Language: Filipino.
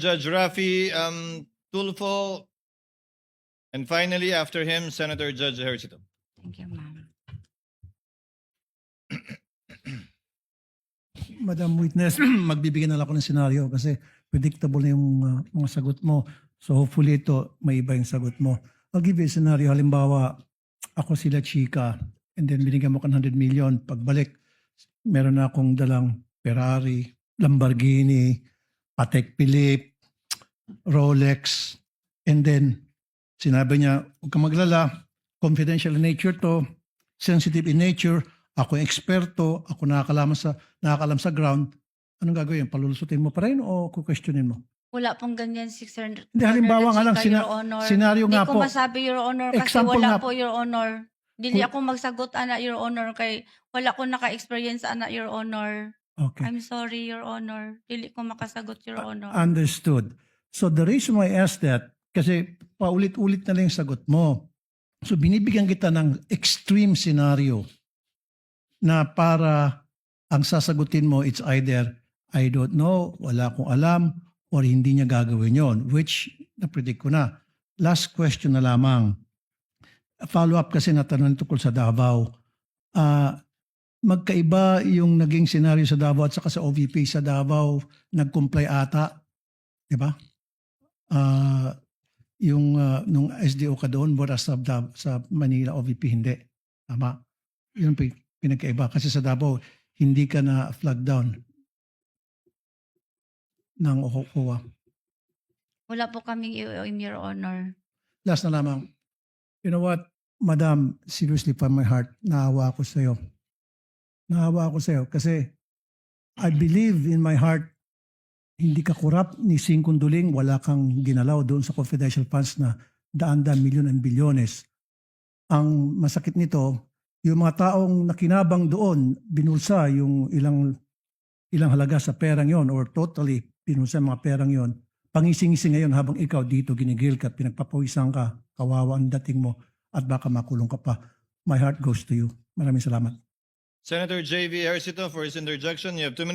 Judge Rafi Tulfo, and finally, after him, Senator Judge Ejercito. Thank you, ma'am. Madam Witness, magbibigyan na lang ako ng senaryo kasi predictable na yung mga sagot mo. So hopefully ito, may iba yung sagot mo. I'll give you a scenario. Halimbawa, ako sila Chika and then binigyan mo ka ng 100 million. Pagbalik, meron na akong dalang Ferrari, Lamborghini, Patek Philippe, Rolex. And then sinabi niya, huwag kang maglala, confidential in nature to, sensitive in nature, ako yung eksperto, ako nakakalam sa ground. Anong gagawin? Palulusutin mo pa rin o kukwestiyonin mo? Wala pong ganyan, Sir. Hindi, halimbawa nga lang, Your Honor. senaryo nga Hindi ko po. masabi, Your Honor, kasi Example wala nga po, Your Honor. Dili Kung- ako magsagot, ana, Your Honor, kay wala ko naka-experience, ana, Your Honor. Okay. I'm sorry, Your Honor. Dili ko makasagot, Your Honor. Understood. So the reason why I asked that, kasi paulit-ulit na lang yung sagot mo. So binibigyan kita ng extreme scenario na para ang sasagutin mo, it's either I don't know, wala akong alam, or hindi niya gagawin yon, which na-predict ko na. Last question na lamang. Follow-up kasi natanong tungkol sa Davao. Magkaiba yung naging senaryo sa Davao at saka sa OVP sa Davao, nag-comply ata, di ba? Nung SDO ka doon, wala sa Manila OVP, hindi. Tama. Yun pinagkaiba. Kasi sa Davao, hindi ka na flag down ng OWA. Wala po kaming IOM, Your Honor. Last na lamang. You know what, Madam, seriously from my heart, naawa ako sa iyo. Naawa ako sa iyo kasi I believe in my heart, hindi ka korap ni Sing Kunduling, wala kang ginalaw doon sa confidential funds na daan-daan milyon and bilyones. Ang masakit nito, yung mga taong nakinabang doon, binulsa yung ilang halaga sa perang yon or totally binulsa yung mga perang yon. Pangising-ising ngayon habang ikaw dito ginigil ka, pinagpapawisan ka, kawawa ang dating mo at baka makulong ka pa. My heart goes to you. Maraming salamat. Senator J.V. Ejercito for his interjection. You have 2 minutes.